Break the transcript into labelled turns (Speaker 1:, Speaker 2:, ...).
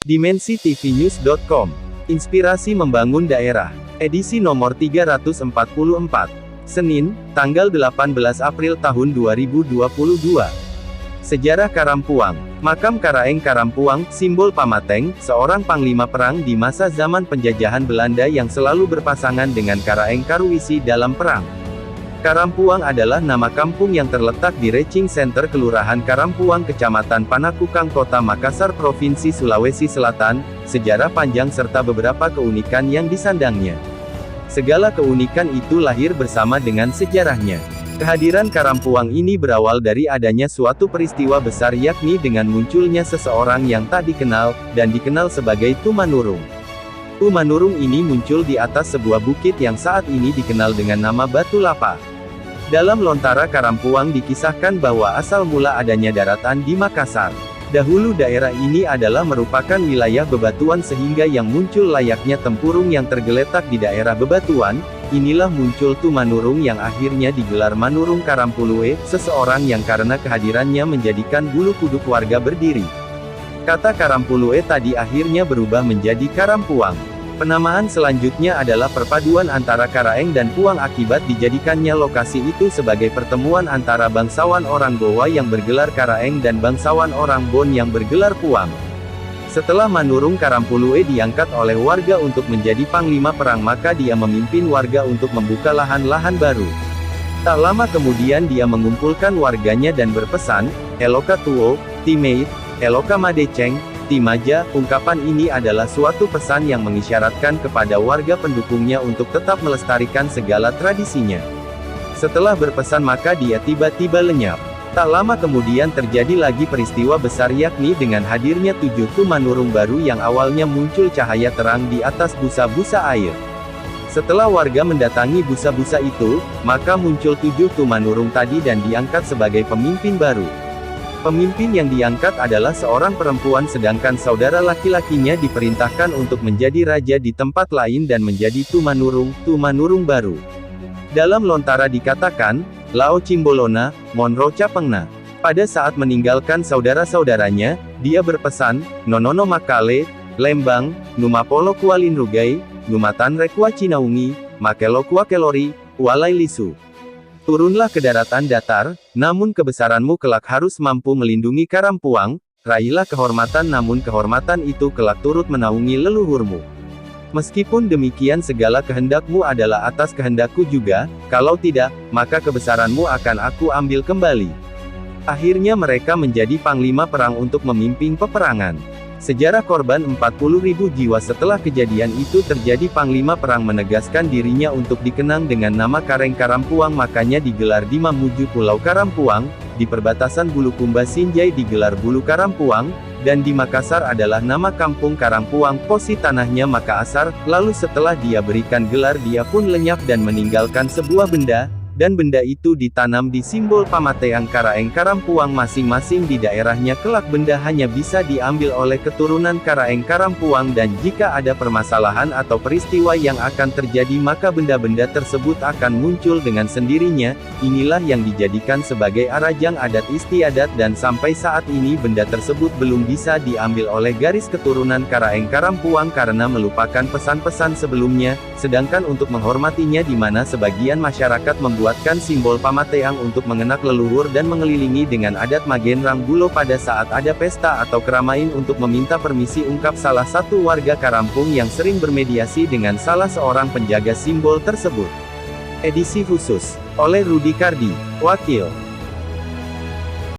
Speaker 1: Dimensi-tvnews.com. Inspirasi membangun daerah. Edisi nomor 344. Senin, tanggal 18 April tahun 2022. Sejarah Karampuang. Makam Karaeng Karampuang, simbol Pamateng, seorang panglima perang di masa zaman penjajahan Belanda yang selalu berpasangan dengan Karaeng Karuisi dalam perang. Karampuang adalah nama kampung yang terletak di Recing Center Kelurahan Karampuang Kecamatan Panakukang Kota Makassar Provinsi Sulawesi Selatan, sejarah panjang serta beberapa keunikan yang disandangnya. Segala keunikan itu lahir bersama dengan sejarahnya. Kehadiran Karampuang ini berawal dari adanya suatu peristiwa besar yakni dengan munculnya seseorang yang tak dikenal, dan dikenal sebagai Tumanurung. Tumanurung ini muncul di atas sebuah bukit yang saat ini dikenal dengan nama Batu Lapa. Dalam Lontara Karampuang dikisahkan bahwa asal mula adanya daratan di Makassar. Dahulu daerah ini adalah merupakan wilayah bebatuan sehingga yang muncul layaknya tempurung yang tergeletak di daerah bebatuan. Inilah muncul Tumanurung yang akhirnya digelar Manurung Karampulue, seseorang yang karena kehadirannya menjadikan bulu kuduk warga berdiri. Kata Karampulue tadi akhirnya berubah menjadi Karampuang. Penamaan selanjutnya adalah perpaduan antara Karaeng dan Puang akibat dijadikannya lokasi itu sebagai pertemuan antara bangsawan orang Bowa yang bergelar Karaeng dan bangsawan orang Bon yang bergelar Puang. Setelah Manurung Karampulue diangkat oleh warga untuk menjadi panglima perang maka dia memimpin warga untuk membuka lahan-lahan baru. Tak lama kemudian dia mengumpulkan warganya dan berpesan, Eloka Tuo, Timeit, Eloka Madeceng, Timaja. Ungkapan ini adalah suatu pesan yang mengisyaratkan kepada warga pendukungnya untuk tetap melestarikan segala tradisinya. Setelah berpesan maka dia tiba-tiba lenyap. Tak lama kemudian terjadi lagi peristiwa besar yakni dengan hadirnya 7 Tumanurung baru yang awalnya muncul cahaya terang di atas busa-busa air. Setelah warga mendatangi busa-busa itu, maka muncul 7 Tumanurung tadi dan diangkat sebagai pemimpin baru. Pemimpin yang diangkat adalah seorang perempuan sedangkan saudara laki-lakinya diperintahkan untuk menjadi raja di tempat lain dan menjadi Tumanurung baru. Dalam Lontara dikatakan, Lao Cimbolona, Monro Capengna. Pada saat meninggalkan saudara-saudaranya, dia berpesan, Nonono Makale, Lembang, Numapolo Kualin Rugai, Numatan Rekua Cinaungi, Makelo Kua Kelori, Walai Lisu. Turunlah ke daratan datar, namun kebesaranmu kelak harus mampu melindungi Karampuang, raihlah kehormatan namun kehormatan itu kelak turut menaungi leluhurmu. Meskipun demikian segala kehendakmu adalah atas kehendakku juga, kalau tidak, maka kebesaranmu akan aku ambil kembali. Akhirnya mereka menjadi panglima perang untuk memimpin peperangan. Sejarah korban 40.000 jiwa setelah kejadian itu terjadi panglima perang menegaskan dirinya untuk dikenang dengan nama Kareng Karampuang makanya digelar di Mamuju Pulau Karampuang, di perbatasan Bulukumba Sinjai digelar Bulu Karampuang, dan di Makassar adalah nama kampung Karampuang posi tanahnya Makassar, lalu setelah dia berikan gelar dia pun lenyap dan meninggalkan sebuah benda, dan benda itu ditanam di simbol Pamateang Karaeng Karampuang masing-masing di daerahnya kelak benda hanya bisa diambil oleh keturunan Karaeng Karampuang dan jika ada permasalahan atau peristiwa yang akan terjadi maka benda-benda tersebut akan muncul dengan sendirinya, inilah yang dijadikan sebagai arajang adat istiadat dan sampai saat ini benda tersebut belum bisa diambil oleh garis keturunan Karaeng Karampuang karena melupakan pesan-pesan sebelumnya, sedangkan untuk menghormatinya di mana sebagian masyarakat membuatkan simbol Pamateang untuk mengenak leluhur dan mengelilingi dengan adat Magenrang Bulo pada saat ada pesta atau keramaian untuk meminta permisi ungkap salah satu warga Karampung yang sering bermediasi dengan salah seorang penjaga simbol tersebut. Edisi khusus oleh Rudi Kardi, Wakil.